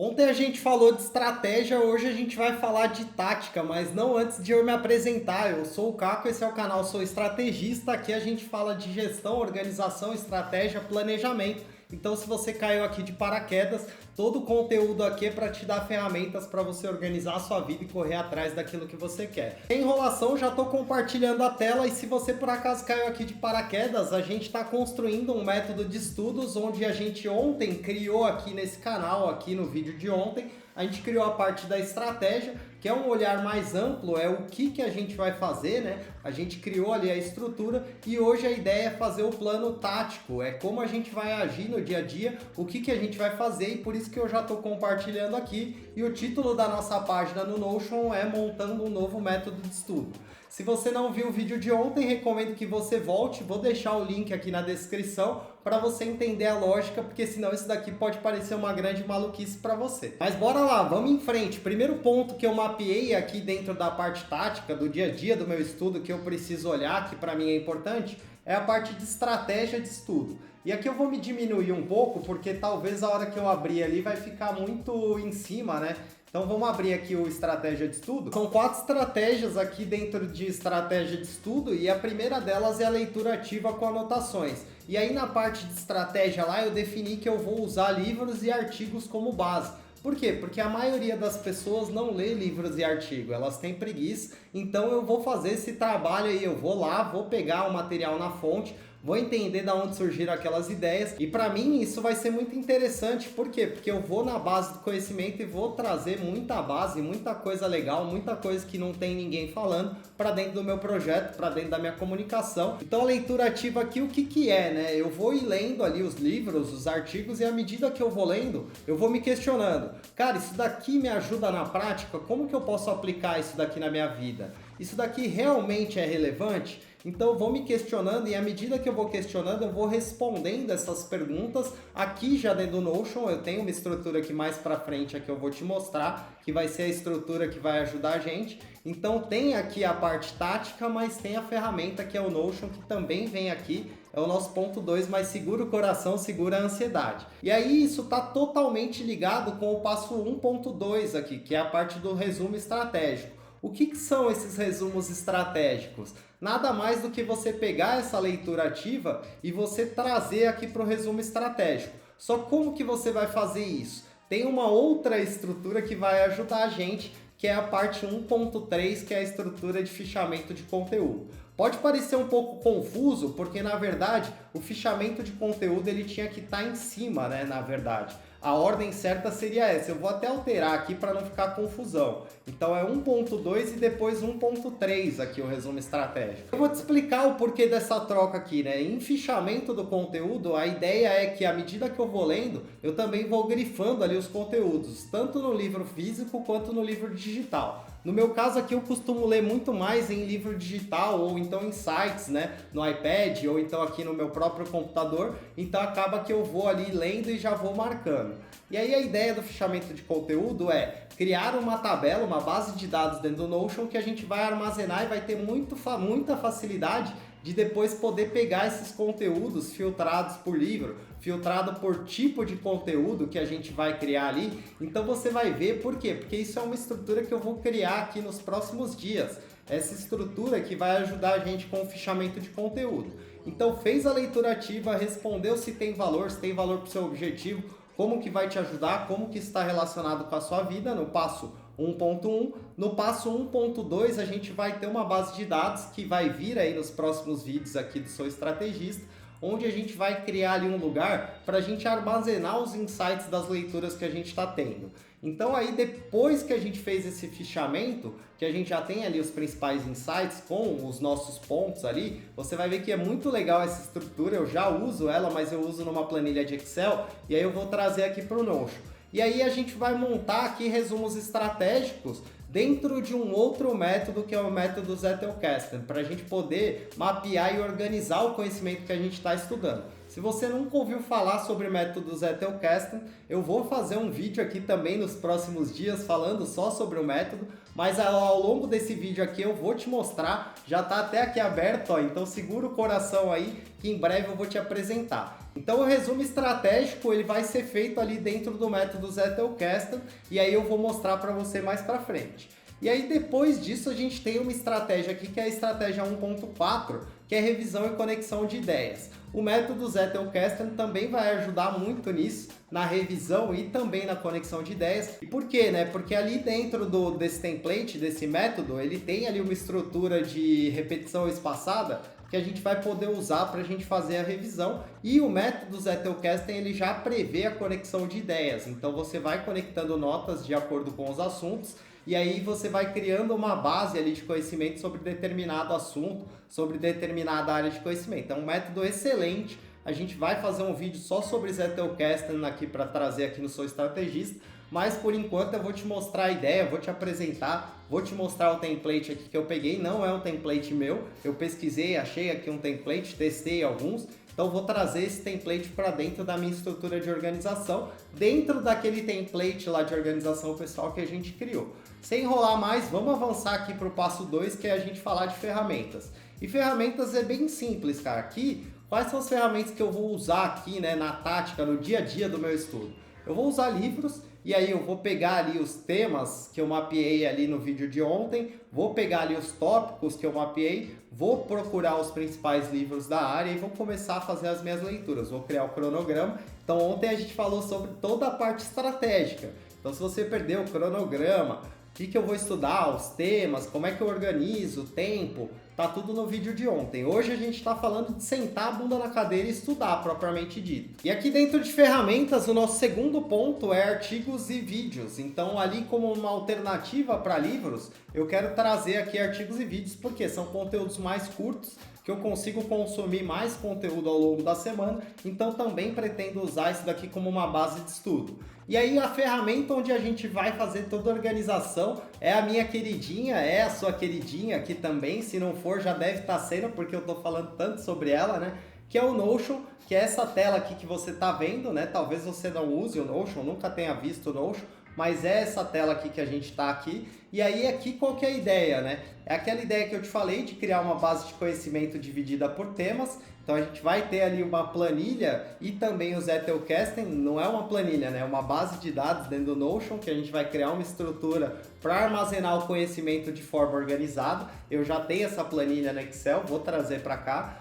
Ontem a gente falou de estratégia, hoje a gente vai falar de tática, mas não antes de eu me apresentar. Eu sou o Caco, esse é o canal Sou Estrategista. Aqui a gente fala de gestão, organização, estratégia, planejamento. Então, se você caiu aqui de paraquedas, todo o conteúdo aqui é para te dar ferramentas para você organizar a sua vida e correr atrás daquilo que você quer. Sem enrolação, já estou compartilhando a tela e se você por acaso caiu aqui de paraquedas, a gente está construindo um método de estudos onde a gente ontem criou aqui nesse canal, aqui no vídeo de ontem, a gente criou a parte da estratégia, que é um olhar mais amplo, é o que a gente vai fazer, né? A gente criou ali a estrutura e hoje a ideia é fazer o plano tático, é como a gente vai agir no dia a dia, o que a gente vai fazer e por isso que eu já estou compartilhando aqui. E o título da nossa página no Notion é Montando um Novo Método de Estudo. Se você não viu o vídeo de ontem, recomendo que você volte, vou deixar o link aqui na descrição para você entender a lógica, porque senão isso daqui pode parecer uma grande maluquice para você. Mas bora lá, vamos em frente. Primeiro ponto que eu mapeei aqui dentro da parte tática, do dia a dia do meu estudo, que eu preciso olhar, que para mim é importante, é a parte de estratégia de estudo. E aqui eu vou me diminuir um pouco, porque talvez a hora que eu abrir ali vai ficar muito em cima, né? Então vamos abrir aqui o estratégia de estudo. São 4 estratégias aqui dentro de estratégia de estudo e a primeira delas é a leitura ativa com anotações. E aí na parte de estratégia lá eu defini que eu vou usar livros e artigos como base. Por quê? Porque a maioria das pessoas não lê livros e artigos, elas têm preguiça, então eu vou fazer esse trabalho aí, eu vou lá, vou pegar o material na fonte, vou entender de onde surgiram aquelas ideias e para mim isso vai ser muito interessante, por quê? Porque eu vou na base do conhecimento e vou trazer muita base, muita coisa legal, muita coisa que não tem ninguém falando para dentro do meu projeto, para dentro da minha comunicação. Então a leitura ativa aqui o que é, né? Eu vou ir lendo ali os livros, os artigos e à medida que eu vou lendo, eu vou me questionando. Cara, isso daqui me ajuda na prática? Como que eu posso aplicar isso daqui na minha vida? Isso daqui realmente é relevante? Então eu vou me questionando e à medida que eu vou questionando, eu vou respondendo essas perguntas. Aqui já dentro do Notion eu tenho uma estrutura aqui mais para frente que eu vou te mostrar, que vai ser a estrutura que vai ajudar a gente. Então tem aqui a parte tática, mas tem a ferramenta que é o Notion, que também vem aqui. É o nosso ponto 2, mas segura o coração, segura a ansiedade. E aí isso está totalmente ligado com o passo 1.2 aqui, que é a parte do resumo estratégico. O que são esses resumos estratégicos? Nada mais do que você pegar essa leitura ativa e você trazer aqui para o resumo estratégico. Só como que você vai fazer isso? Tem uma outra estrutura que vai ajudar a gente, que é a parte 1.3, que é a estrutura de fichamento de conteúdo. Pode parecer um pouco confuso, porque na verdade o fichamento de conteúdo ele tinha que estar em cima, né? Na verdade. A ordem certa seria essa. Eu vou até alterar aqui para não ficar confusão. Então é 1.2 e depois 1.3 aqui o resumo estratégico. Eu vou te explicar o porquê dessa troca aqui, né? Em fichamento do conteúdo, a ideia é que à medida que eu vou lendo, eu também vou grifando ali os conteúdos, tanto no livro físico quanto no livro digital. No meu caso aqui eu costumo ler muito mais em livro digital ou então em sites, né, no iPad ou então aqui no meu próprio computador, então acaba que eu vou ali lendo e já vou marcando. E aí a ideia do fichamento de conteúdo é criar uma tabela, uma base de dados dentro do Notion que a gente vai armazenar e vai ter muita facilidade de depois poder pegar esses conteúdos filtrados por livro, filtrado por tipo de conteúdo que a gente vai criar ali. Então você vai ver por quê? Porque isso é uma estrutura que eu vou criar aqui nos próximos dias. Essa estrutura que vai ajudar a gente com o fichamento de conteúdo. Então fez a leitura ativa, respondeu se tem valor para o seu objetivo, como que vai te ajudar, como que está relacionado com a sua vida no passo 1.1. No passo 1.2 a gente vai ter uma base de dados que vai vir aí nos próximos vídeos aqui do Sou Estrategista, onde a gente vai criar ali um lugar para a gente armazenar os insights das leituras que a gente está tendo. Então aí depois que a gente fez esse fichamento, que a gente já tem ali os principais insights com os nossos pontos ali, você vai ver que é muito legal essa estrutura, eu já uso ela, mas eu uso numa planilha de Excel e aí eu vou trazer aqui para o Notion. E aí a gente vai montar aqui resumos estratégicos dentro de um outro método que é o método Zettelkasten, para a gente poder mapear e organizar o conhecimento que a gente está estudando. Se você nunca ouviu falar sobre o método Zettelkasten, eu vou fazer um vídeo aqui também nos próximos dias falando só sobre o método, mas ao longo desse vídeo aqui eu vou te mostrar, já está até aqui aberto, ó, então segura o coração aí que em breve eu vou te apresentar. Então o resumo estratégico ele vai ser feito ali dentro do método Zettelkasten e aí eu vou mostrar para você mais para frente. E aí depois disso a gente tem uma estratégia aqui que é a estratégia 1.4, que é revisão e conexão de ideias. O método Zettelkasten também vai ajudar muito nisso, na revisão e também na conexão de ideias. E por quê, né? Porque ali dentro desse template, desse método, ele tem ali uma estrutura de repetição espaçada que a gente vai poder usar para a gente fazer a revisão. E o método Zettelkasten ele já prevê a conexão de ideias. Então você vai conectando notas de acordo com os assuntos e aí você vai criando uma base ali de conhecimento sobre determinado assunto, sobre determinada área de conhecimento. É um método excelente. A gente vai fazer um vídeo só sobre Zettelkasten aqui para trazer aqui no Sou Estrategista, mas por enquanto eu vou te mostrar a ideia, vou te apresentar, vou te mostrar o template aqui que eu peguei, não é um template meu, eu pesquisei, achei aqui um template, testei alguns, então vou trazer esse template para dentro da minha estrutura de organização, dentro daquele template lá de organização pessoal que a gente criou. Sem enrolar mais, vamos avançar aqui para o passo 2, que é a gente falar de ferramentas. E ferramentas é bem simples, cara. Aqui, quais são as ferramentas que eu vou usar aqui, né, na tática, no dia a dia do meu estudo? Eu vou usar livros, e aí eu vou pegar ali os temas que eu mapeei ali no vídeo de ontem, vou pegar ali os tópicos que eu mapeei, vou procurar os principais livros da área e vou começar a fazer as minhas leituras, vou criar o cronograma. Então ontem a gente falou sobre toda a parte estratégica, então se você perdeu o cronograma, o que eu vou estudar, os temas, como é que eu organizo, o tempo, tá tudo no vídeo de ontem. Hoje a gente está falando de sentar a bunda na cadeira e estudar, propriamente dito. E aqui dentro de ferramentas, o nosso segundo ponto é artigos e vídeos. Então ali como uma alternativa para livros, eu quero trazer aqui artigos e vídeos, porque são conteúdos mais curtos, que eu consigo consumir mais conteúdo ao longo da semana, então também pretendo usar isso daqui como uma base de estudo. E aí a ferramenta onde a gente vai fazer toda a organização é a minha queridinha, é a sua queridinha aqui também, se não for já deve estar sendo, porque eu estou falando tanto sobre ela, né? Que é o Notion, que é essa tela aqui que você está vendo, né? Talvez você não use o Notion, nunca tenha visto o Notion, mas é essa tela aqui que a gente está aqui. E aí aqui qual que é a ideia, né? É aquela ideia que eu te falei de criar uma base de conhecimento dividida por temas. Então a gente vai ter ali uma planilha e também o Zettelkasten, não é uma planilha, né? É uma base de dados dentro do Notion que a gente vai criar uma estrutura para armazenar o conhecimento de forma organizada. Eu já tenho essa planilha no Excel, vou trazer para cá.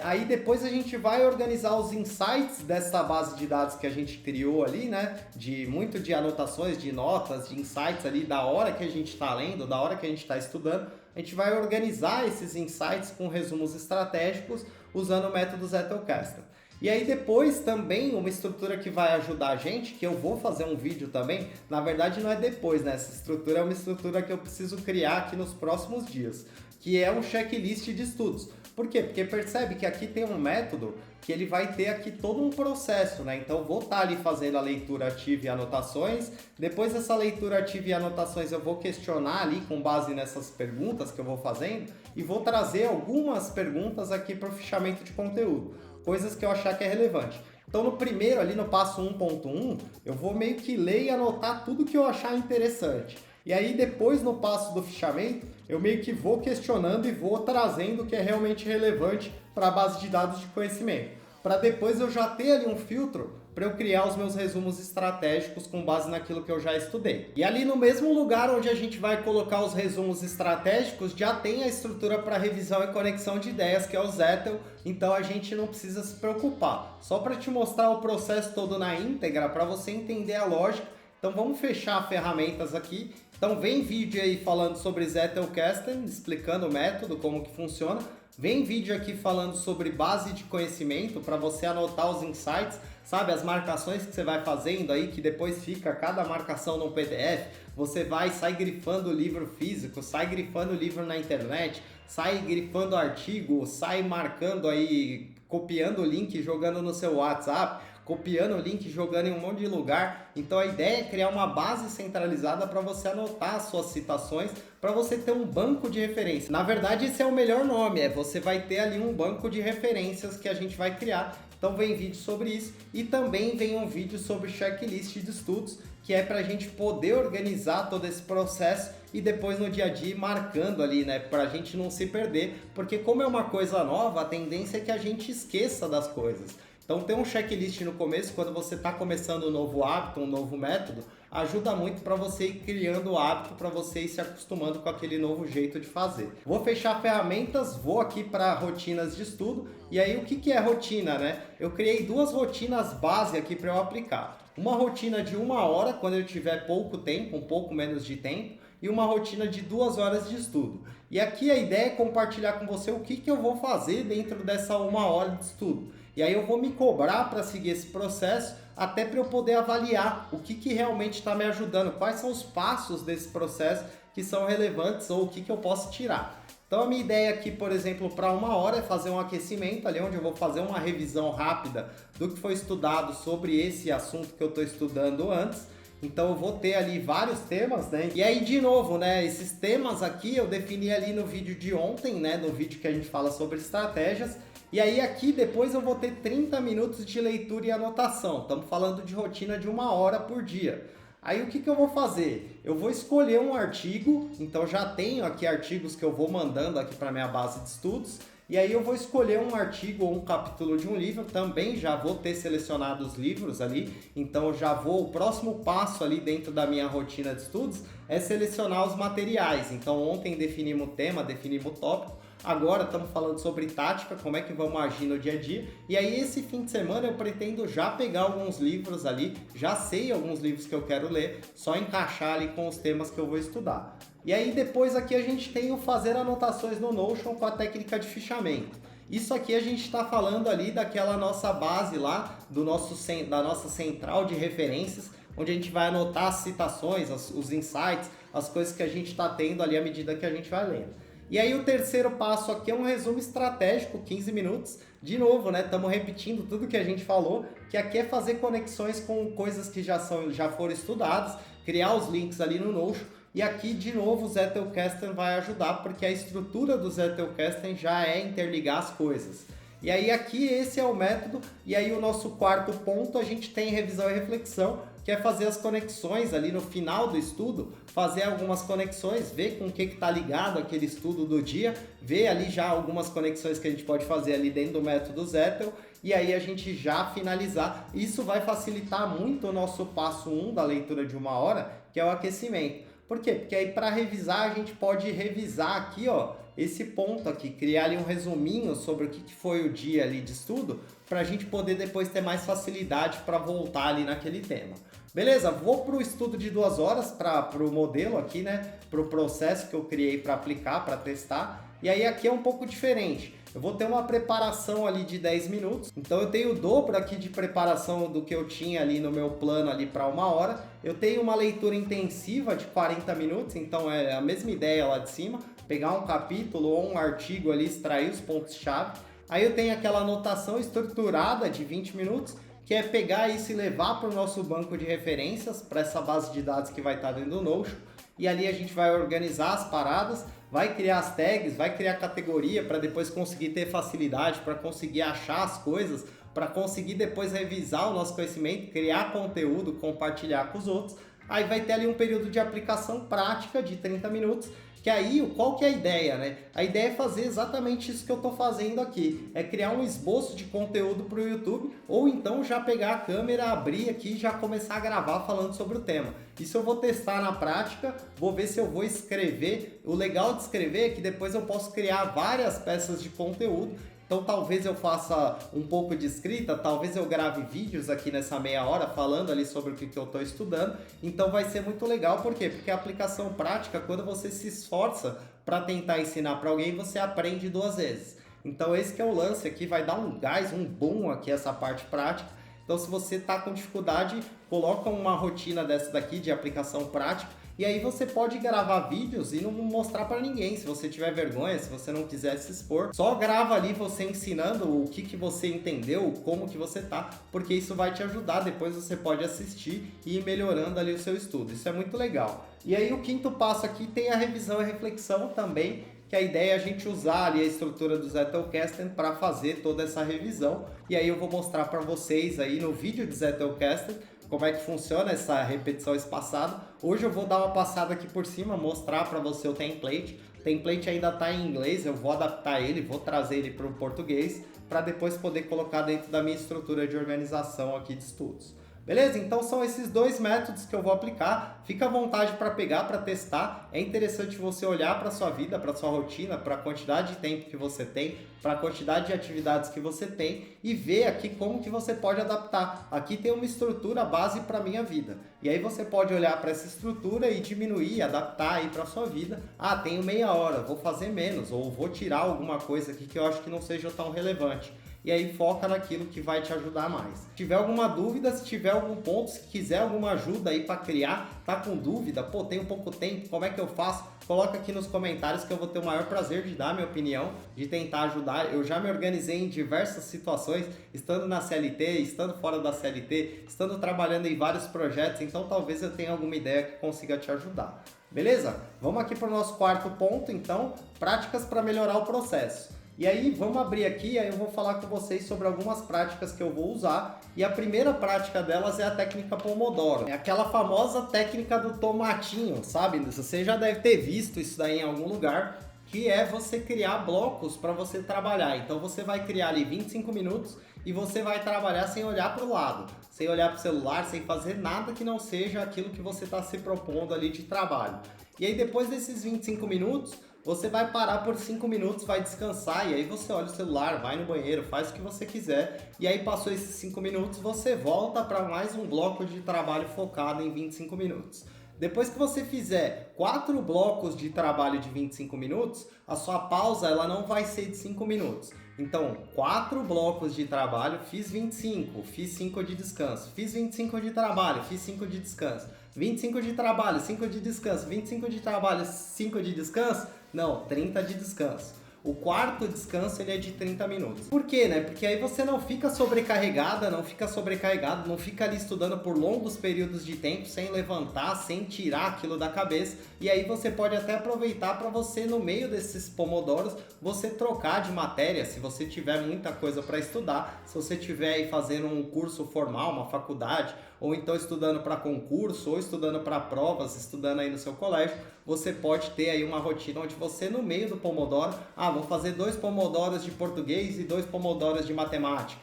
Aí depois a gente vai organizar os insights dessa base de dados que a gente criou ali, né? Muito de anotações, de notas, de insights ali da hora que a gente está lendo, da hora que a gente está estudando. A gente vai organizar esses insights com resumos estratégicos usando o método Zettelkasten. E aí depois também uma estrutura que vai ajudar a gente, que eu vou fazer um vídeo também, na verdade não é depois, né? Essa estrutura é uma estrutura que eu preciso criar aqui nos próximos dias, que é um checklist de estudos. Por quê? Porque percebe que aqui tem um método que ele vai ter aqui todo um processo, né? Então vou estar ali fazendo a leitura ativa e anotações, depois dessa leitura ativa e anotações eu vou questionar ali com base nessas perguntas que eu vou fazendo e vou trazer algumas perguntas aqui para o fichamento de conteúdo, coisas que eu achar que é relevante. Então no primeiro ali no passo 1.1 eu vou meio que ler e anotar tudo que eu achar interessante. E aí depois no passo do fichamento, eu meio que vou questionando e vou trazendo o que é realmente relevante para a base de dados de conhecimento. Para depois eu já ter ali um filtro para eu criar os meus resumos estratégicos com base naquilo que eu já estudei. E ali no mesmo lugar onde a gente vai colocar os resumos estratégicos, já tem a estrutura para revisão e conexão de ideias, que é o Zettel, então a gente não precisa se preocupar. Só para te mostrar o processo todo na íntegra, para você entender a lógica. Então vamos fechar ferramentas aqui. Então vem vídeo aí falando sobre Zettelkasten, explicando o método, como que funciona. Vem vídeo aqui falando sobre base de conhecimento para você anotar os insights, sabe? As marcações que você vai fazendo aí, que depois fica cada marcação no PDF. Você sai grifando o livro físico, sai grifando o livro na internet, sai grifando artigo, sai marcando aí, copiando o link, jogando no seu WhatsApp, copiando o link, jogando em um monte de lugar. Então a ideia é criar uma base centralizada para você anotar as suas citações, para você ter um banco de referência. Na verdade, esse é o melhor nome, você vai ter ali um banco de referências que a gente vai criar, Então vem vídeo sobre isso e também vem um vídeo sobre checklist de estudos, que é para a gente poder organizar todo esse processo e depois no dia a dia ir marcando ali, né? Para a gente não se perder, porque como é uma coisa nova, a tendência é que a gente esqueça das coisas. Então ter um checklist no começo, quando você está começando um novo hábito, um novo método, ajuda muito para você ir criando o hábito, para você ir se acostumando com aquele novo jeito de fazer. Vou fechar ferramentas, vou aqui para rotinas de estudo. E aí o que é rotina, né? Eu criei duas rotinas base aqui para eu aplicar. Uma rotina de 1 hora, quando eu tiver pouco tempo, um pouco menos de tempo, e uma rotina de 2 horas de estudo. E aqui a ideia é compartilhar com você o que eu vou fazer dentro dessa 1 hora de estudo. E aí eu vou me cobrar para seguir esse processo, até para eu poder avaliar o que realmente está me ajudando, quais são os passos desse processo que são relevantes ou o que eu posso tirar. Então a minha ideia aqui, por exemplo, para 1 hora é fazer um aquecimento ali, onde eu vou fazer uma revisão rápida do que foi estudado sobre esse assunto que eu estou estudando antes. Então eu vou ter ali vários temas, né? E aí de novo, né? Esses temas aqui eu defini ali no vídeo de ontem, né? No vídeo que a gente fala sobre estratégias. E aí aqui depois eu vou ter 30 minutos de leitura e anotação. Estamos falando de rotina de 1 hora por dia. Aí o que eu vou fazer? Eu vou escolher um artigo, então já tenho aqui artigos que eu vou mandando aqui para minha base de estudos. E aí eu vou escolher um artigo ou um capítulo de um livro, também já vou ter selecionado os livros ali, então já vou, o próximo passo ali dentro da minha rotina de estudos é selecionar os materiais. Então ontem definimos o tema, definimos o tópico, agora estamos falando sobre tática, como é que vamos agir no dia a dia, e aí esse fim de semana eu pretendo já pegar alguns livros ali, já sei alguns livros que eu quero ler, só encaixar ali com os temas que eu vou estudar. E aí depois aqui a gente tem o fazer anotações no Notion com a técnica de fichamento. Isso aqui a gente está falando ali daquela nossa base lá, da nossa central de referências, onde a gente vai anotar as citações, os insights, as coisas que a gente está tendo ali à medida que a gente vai lendo. E aí o terceiro passo aqui é um resumo estratégico, 15 minutos. De novo, né? Estamos repetindo tudo que a gente falou, que aqui é fazer conexões com coisas que já foram estudadas, criar os links ali no Notion. E aqui, de novo, o Zettelkasten vai ajudar, porque a estrutura do Zettelkasten já é interligar as coisas. E aí aqui esse é o método, e aí o nosso quarto ponto a gente tem revisão e reflexão, que é fazer as conexões ali no final do estudo, fazer algumas conexões, ver com o que está ligado aquele estudo do dia, ver ali já algumas conexões que a gente pode fazer ali dentro do método Zettel, e aí a gente já finalizar. Isso vai facilitar muito o nosso passo 1 da leitura de 1 hora, que é o aquecimento. Por quê? Porque aí para revisar a gente pode revisar aqui, ó, esse ponto aqui, criar ali um resuminho sobre o que foi o dia ali de estudo, para a gente poder depois ter mais facilidade para voltar ali naquele tema. Beleza? Vou para o estudo de 2 horas, para o modelo aqui, né? Para o processo que eu criei para aplicar, para testar. E aí aqui é um pouco diferente. Eu vou ter uma preparação ali de 10 minutos. Então eu tenho o dobro aqui de preparação do que eu tinha ali no meu plano ali para 1 hora. Eu tenho uma leitura intensiva de 40 minutos, então é a mesma ideia lá de cima. Pegar um capítulo ou um artigo ali, extrair os pontos-chave. Aí eu tenho aquela anotação estruturada de 20 minutos, que é pegar isso e levar para o nosso banco de referências, para essa base de dados que vai estar dentro do Notion. E ali a gente vai organizar as paradas, vai criar as tags, vai criar categoria para depois conseguir ter facilidade, para conseguir achar as coisas, para conseguir depois revisar o nosso conhecimento, criar conteúdo, compartilhar com os outros. Aí vai ter ali um período de aplicação prática de 30 minutos, que aí, qual que é a ideia, né? A ideia é fazer exatamente isso que eu estou fazendo aqui, é criar um esboço de conteúdo para o YouTube, ou então já pegar a câmera, abrir aqui e já começar a gravar falando sobre o tema. Isso eu vou testar na prática, vou ver se eu vou escrever. O legal de escrever é que depois eu posso criar várias peças de conteúdo. Então talvez eu faça um pouco de escrita, talvez eu grave vídeos aqui nessa meia hora falando ali sobre o que eu estou estudando. Então vai ser muito legal, por quê? Porque a aplicação prática, quando você se esforça para tentar ensinar para alguém, você aprende 2 vezes. Então esse que é o lance aqui, vai dar um gás, um boom aqui essa parte prática. Então se você está com dificuldade, coloca uma rotina dessa daqui de aplicação prática. E aí você pode gravar vídeos e não mostrar para ninguém, se você tiver vergonha, se você não quiser se expor. Só grava ali você ensinando o que você entendeu, como que você tá, porque isso vai te ajudar. Depois você pode assistir e ir melhorando ali o seu estudo. Isso é muito legal. E aí o quinto passo aqui tem a revisão e reflexão também, que a ideia é a gente usar ali a estrutura do Zettelkasten para fazer toda essa revisão. E aí eu vou mostrar para vocês aí no vídeo de Zettelkasten como é que funciona essa repetição espaçada. Hoje eu vou dar uma passada aqui por cima, mostrar para você o template. O template ainda está em inglês, eu vou adaptar ele, vou trazer ele para o português, para depois poder colocar dentro da minha estrutura de organização aqui de estudos. Beleza? Então são esses dois métodos que eu vou aplicar. Fica à vontade para pegar, para testar. É interessante você olhar para a sua vida, para a sua rotina, para a quantidade de tempo que você tem, para a quantidade de atividades que você tem e ver aqui como que você pode adaptar. Aqui tem uma estrutura base para a minha vida. E aí você pode olhar para essa estrutura e diminuir, adaptar aí para a sua vida. Ah, tenho meia hora, vou fazer menos ou vou tirar alguma coisa aqui que eu acho que não seja tão relevante. E aí foca naquilo que vai te ajudar mais. Se tiver alguma dúvida, se tiver algum ponto, se quiser alguma ajuda aí para criar, tá com dúvida, pô, tenho pouco tempo, como é que eu faço? Coloca aqui nos comentários que eu vou ter o maior prazer de dar minha opinião, de tentar ajudar. Eu já me organizei em diversas situações, estando na CLT, estando fora da CLT, estando trabalhando em vários projetos, então talvez eu tenha alguma ideia que consiga te ajudar. Beleza? Vamos aqui para o nosso quarto ponto, então, práticas para melhorar o processo. E aí, vamos abrir aqui, aí eu vou falar com vocês sobre algumas práticas que eu vou usar. E a primeira prática delas é a técnica Pomodoro. É aquela famosa técnica do tomatinho, sabe? Você já deve ter visto isso daí em algum lugar, que é você criar blocos para você trabalhar. Então você vai criar ali 25 minutos e você vai trabalhar sem olhar para o lado, sem olhar para o celular, sem fazer nada que não seja aquilo que você está se propondo ali de trabalho. E aí depois desses 25 minutos, você vai parar por 5 minutos, vai descansar e aí você olha o celular, vai no banheiro, faz o que você quiser e aí passou esses 5 minutos, você volta para mais um bloco de trabalho focado em 25 minutos. Depois que você fizer 4 blocos de trabalho de 25 minutos, a sua pausa ela não vai ser de 5 minutos. Então, 4 blocos de trabalho, fiz 25, fiz 5 de descanso. Fiz 25 de trabalho, fiz 5 de descanso. 25 de trabalho, 5 de descanso. 25 de trabalho, 5 de descanso. Não, 30 de descanso. O quarto descanso ele é de 30 minutos. Por quê, né? Porque aí você não fica sobrecarregada, não fica sobrecarregado, não fica ali estudando por longos períodos de tempo sem levantar, sem tirar aquilo da cabeça. E aí você pode até aproveitar para você, no meio desses pomodoros, você trocar de matéria, se você tiver muita coisa para estudar, se você tiver aí fazendo um curso formal, uma faculdade, ou então estudando para concurso, ou estudando para provas, estudando aí no seu colégio, você pode ter aí uma rotina onde você, no meio do pomodoro, vou fazer 2 pomodoros de português e 2 pomodoros de matemática.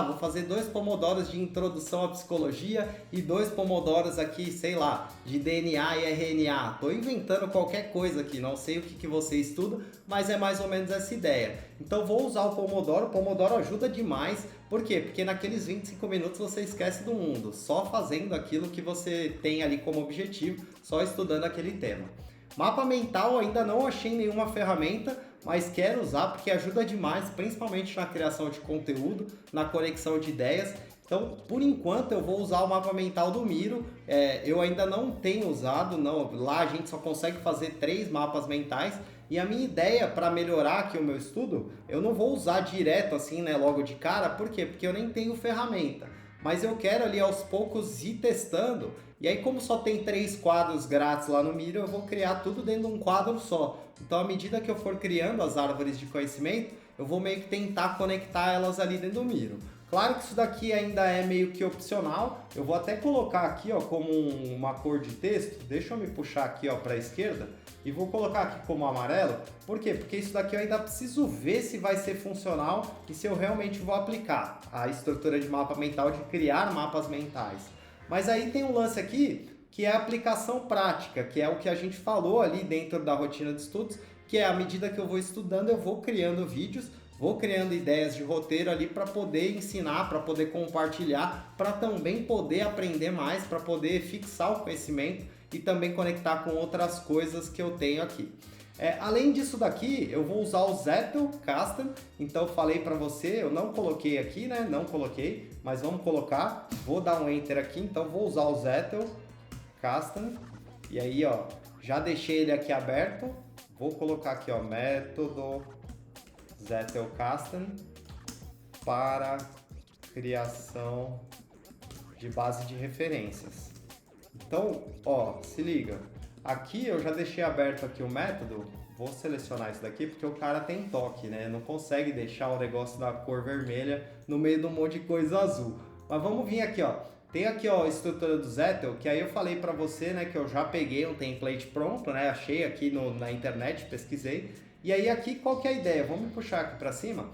Vou fazer 2 pomodoros de introdução à psicologia e 2 pomodoros aqui, sei lá, de DNA e RNA. Tô inventando qualquer coisa aqui, não sei o que você estuda, mas é mais ou menos essa ideia. Então vou usar o Pomodoro ajuda demais. Por quê? Porque naqueles 25 minutos você esquece do mundo, só fazendo aquilo que você tem ali como objetivo, só estudando aquele tema. Mapa mental ainda não achei nenhuma ferramenta, mas quero usar porque ajuda demais, principalmente na criação de conteúdo, na conexão de ideias. Então, por enquanto, eu vou usar o mapa mental do Miro. Eu ainda não tenho usado, não. Lá a gente só consegue fazer 3 mapas mentais. E a minha ideia para melhorar aqui o meu estudo, eu não vou usar direto assim, né, logo de cara. Por quê? Porque eu nem tenho ferramenta. Mas eu quero ali aos poucos ir testando. E aí, como só tem 3 quadros grátis lá no Miro, eu vou criar tudo dentro de um quadro só. Então, à medida que eu for criando as árvores de conhecimento, eu vou meio que tentar conectar elas ali dentro do Miro. Claro que isso daqui ainda é meio que opcional. Eu vou até colocar aqui, ó, como uma cor de texto. Deixa eu me puxar aqui, ó, para a esquerda e vou colocar aqui como amarelo. Por quê? Porque isso daqui eu ainda preciso ver se vai ser funcional e se eu realmente vou aplicar a estrutura de mapa mental, de criar mapas mentais. Mas aí tem um lance aqui que é a aplicação prática, que é o que a gente falou ali dentro da rotina de estudos, que é à medida que eu vou estudando, eu vou criando vídeos, vou criando ideias de roteiro ali para poder ensinar, para poder compartilhar, para também poder aprender mais, para poder fixar o conhecimento e também conectar com outras coisas que eu tenho aqui. Além disso daqui, eu vou usar o Zettelkasten. Então eu falei para você, eu não coloquei aqui, né? Não coloquei, mas vamos colocar. Vou dar um Enter aqui, então vou usar o Zettelkasten. E aí, ó, já deixei ele aqui aberto. Vou colocar aqui, ó, método Zettelkasten para criação de base de referências. Então, ó, se liga. Aqui eu já deixei aberto aqui o método vou selecionar isso daqui porque o cara tem toque, né? Não consegue deixar o negócio da cor vermelha no meio de um monte de coisa azul. Mas vamos vir aqui, ó. Tem aqui, ó, a estrutura do Zettel, que aí eu falei para você, né, que eu já peguei um template pronto, né? Achei aqui na internet, pesquisei. E aí aqui, qual que é a ideia? Vamos puxar aqui para cima.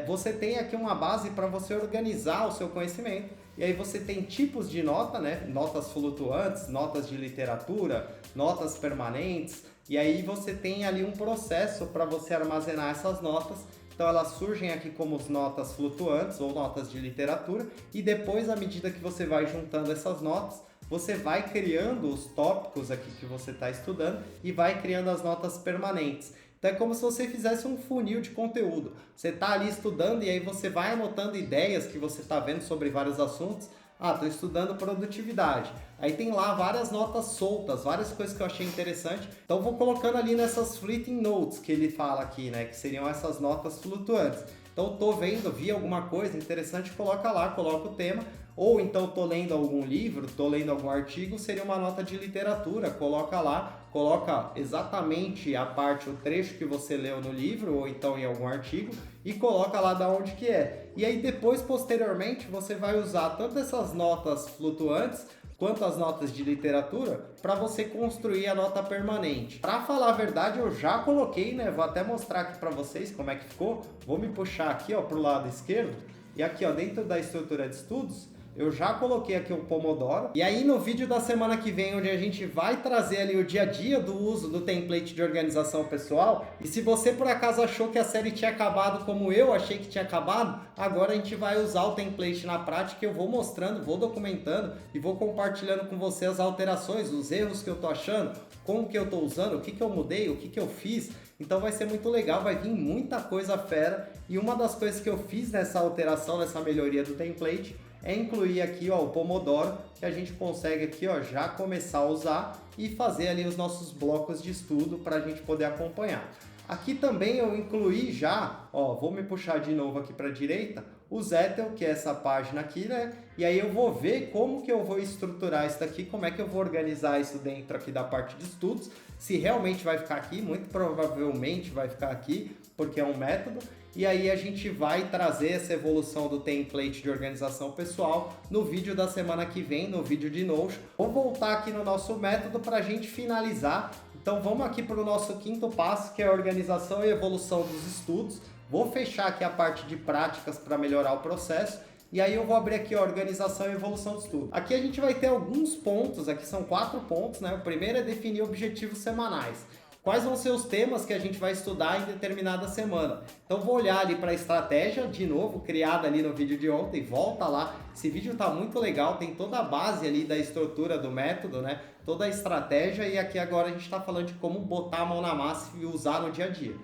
Você tem aqui uma base para você organizar o seu conhecimento. E aí você tem tipos de nota, né? Notas flutuantes, notas de literatura, notas permanentes. E aí você tem ali um processo para você armazenar essas notas. Então elas surgem aqui como notas flutuantes ou notas de literatura. E depois, à medida que você vai juntando essas notas, você vai criando os tópicos aqui que você está estudando e vai criando as notas permanentes. Então é como se você fizesse um funil de conteúdo. Você está ali estudando e aí você vai anotando ideias que você está vendo sobre vários assuntos. Estou estudando produtividade. Aí tem lá várias notas soltas, várias coisas que eu achei interessante. Então vou colocando ali nessas fleeting notes que ele fala aqui, né? Que seriam essas notas flutuantes. Então tô vendo, vi alguma coisa interessante, coloca lá, coloca o tema. Ou então tô lendo algum livro, tô lendo algum artigo, seria uma nota de literatura, coloca lá, coloca exatamente a parte, o trecho que você leu no livro ou então em algum artigo e coloca lá da onde que é. E aí depois, posteriormente, você vai usar tanto essas notas flutuantes quanto as notas de literatura para você construir a nota permanente. Para falar a verdade, eu já coloquei, né? Vou até mostrar aqui para vocês como é que ficou. Vou me puxar aqui, ó, pro lado esquerdo e aqui, ó, dentro da estrutura de estudos, eu já coloquei aqui o Pomodoro. E aí no vídeo da semana que vem, onde a gente vai trazer ali o dia a dia do uso do template de organização pessoal. E se você por acaso achou que a série tinha acabado como eu achei que tinha acabado, agora a gente vai usar o template na prática. Eu vou mostrando, vou documentando e vou compartilhando com você as alterações, os erros que eu tô achando, como que eu tô usando, o que que eu mudei, o que que eu fiz. Então vai ser muito legal, vai vir muita coisa fera. E uma das coisas que eu fiz nessa alteração, nessa melhoria do template, é incluir aqui, ó, o Pomodoro, que a gente consegue aqui, ó, já começar a usar e fazer ali os nossos blocos de estudo para a gente poder acompanhar. Aqui também eu incluí já, ó, vou me puxar de novo aqui para a direita, o Zettel, que é essa página aqui, né? E aí eu vou ver como que eu vou estruturar isso daqui, como é que eu vou organizar isso dentro aqui da parte de estudos, se realmente vai ficar aqui, muito provavelmente vai ficar aqui, porque é um método. E aí a gente vai trazer essa evolução do template de organização pessoal no vídeo da semana que vem, no vídeo de Notion. Vou voltar aqui no nosso método para a gente finalizar. Então vamos aqui para o nosso quinto passo, que é a organização e evolução dos estudos. Vou fechar aqui a parte de práticas para melhorar o processo. E aí eu vou abrir aqui a organização e evolução do estudo. Aqui a gente vai ter alguns pontos, aqui são 4 pontos, né? O primeiro é definir objetivos semanais. Quais vão ser os temas que a gente vai estudar em determinada semana. Então vou olhar ali para a estratégia, de novo, criada ali no vídeo de ontem, volta lá. Esse vídeo está muito legal, tem toda a base ali da estrutura do método, né? Toda a estratégia, e aqui agora a gente está falando de como botar a mão na massa e usar no dia a dia.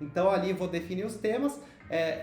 Então ali vou definir os temas.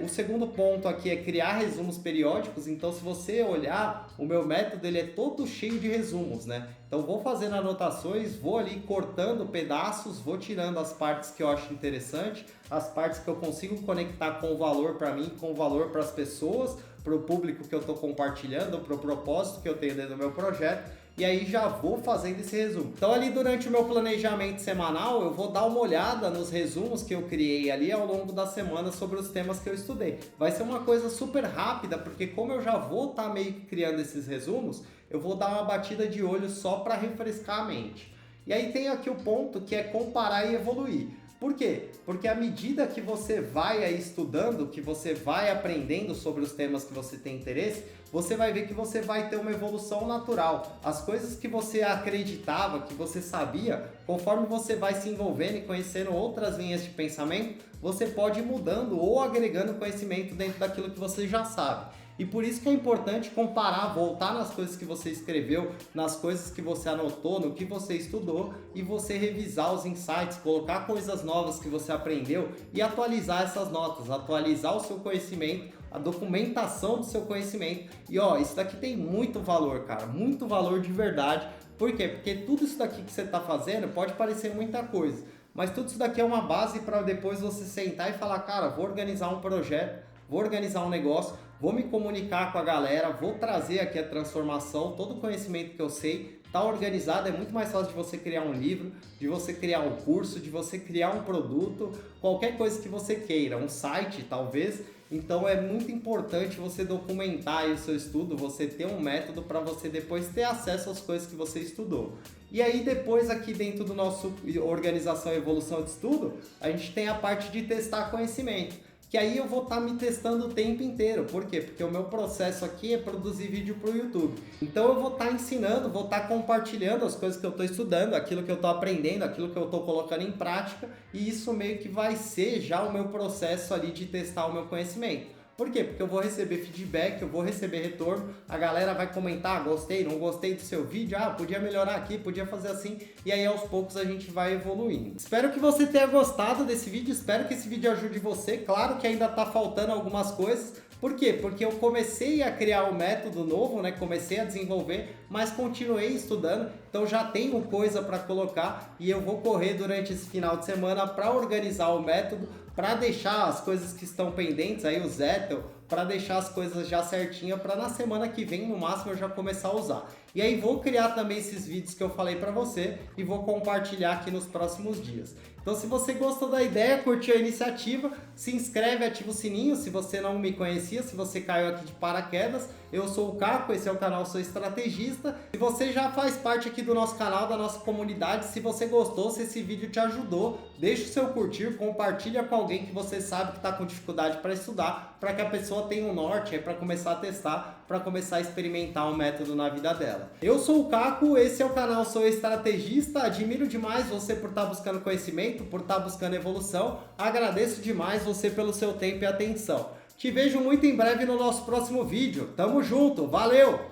O segundo ponto aqui é criar resumos periódicos. Então se você olhar, o meu método ele é todo cheio de resumos, né? Então vou fazendo anotações, vou ali cortando pedaços, vou tirando as partes que eu acho interessante, as partes que eu consigo conectar com o valor para mim, com o valor para as pessoas, para o público que eu estou compartilhando, para o propósito que eu tenho dentro do meu projeto. E aí já vou fazendo esse resumo. Então ali durante o meu planejamento semanal, eu vou dar uma olhada nos resumos que eu criei ali ao longo da semana sobre os temas que eu estudei. Vai ser uma coisa super rápida, porque como eu já vou estar meio que criando esses resumos, eu vou dar uma batida de olho só para refrescar a mente. E aí tem aqui o ponto que é comparar e evoluir. Por quê? Porque à medida que você vai aí estudando, que você vai aprendendo sobre os temas que você tem interesse, você vai ver que você vai ter uma evolução natural. As coisas que você acreditava, que você sabia, conforme você vai se envolvendo e conhecendo outras linhas de pensamento, você pode ir mudando ou agregando conhecimento dentro daquilo que você já sabe. E por isso que é importante comparar, voltar nas coisas que você escreveu, nas coisas que você anotou, no que você estudou e você revisar os insights, colocar coisas novas que você aprendeu e atualizar essas notas, atualizar o seu conhecimento, a documentação do seu conhecimento. E ó, isso daqui tem muito valor, cara, muito valor de verdade. Por quê? Porque tudo isso daqui que você está fazendo pode parecer muita coisa, mas tudo isso daqui é uma base para depois você sentar e falar, cara, vou organizar um projeto, vou organizar um negócio, vou me comunicar com a galera, vou trazer aqui a transformação, todo o conhecimento que eu sei, Tá organizado, é muito mais fácil de você criar um livro, de você criar um curso, de você criar um produto, qualquer coisa que você queira, um site talvez. Então é muito importante você documentar aí o seu estudo, você ter um método para você depois ter acesso às coisas que você estudou. E aí depois aqui dentro do nosso organização e evolução de estudo, a gente tem a parte de testar conhecimento, que aí eu vou estar me testando o tempo inteiro. Por quê? Porque o meu processo aqui é produzir vídeo para o YouTube. Então eu vou estar ensinando, vou estar compartilhando as coisas que eu estou estudando, aquilo que eu estou aprendendo, aquilo que eu estou colocando em prática, e isso meio que vai ser já o meu processo ali de testar o meu conhecimento. Por quê? Porque eu vou receber feedback, eu vou receber retorno, a galera vai comentar, gostei, não gostei do seu vídeo, podia melhorar aqui, podia fazer assim, e aí aos poucos a gente vai evoluindo. Espero que você tenha gostado desse vídeo, espero que esse vídeo ajude você, claro que ainda tá faltando algumas coisas. Por quê? Porque eu comecei a criar um método novo, né? Comecei a desenvolver, mas continuei estudando, então já tenho coisa para colocar e eu vou correr durante esse final de semana para organizar o método, para deixar as coisas que estão pendentes, aí o Zettel, para deixar as coisas já certinhas, para na semana que vem, no máximo, eu já começar a usar. E aí vou criar também esses vídeos que eu falei para você e vou compartilhar aqui nos próximos dias. Então se você gostou da ideia, curtiu a iniciativa, se inscreve, ativa o sininho se você não me conhecia, se você caiu aqui de paraquedas. Eu sou o Caco, esse é o canal Sou Estrategista. Se você já faz parte aqui do nosso canal, da nossa comunidade, se você gostou, se esse vídeo te ajudou, deixa o seu curtir, compartilha com alguém que você sabe que está com dificuldade para estudar, para que a pessoa tenha um norte para começar a testar, para começar a experimentar um método na vida dela. Eu sou o Caco, esse é o canal Sou Estrategista, admiro demais você por estar buscando conhecimento, por estar buscando evolução, agradeço demais você pelo seu tempo e atenção. Te vejo muito em breve no nosso próximo vídeo. Tamo junto, valeu!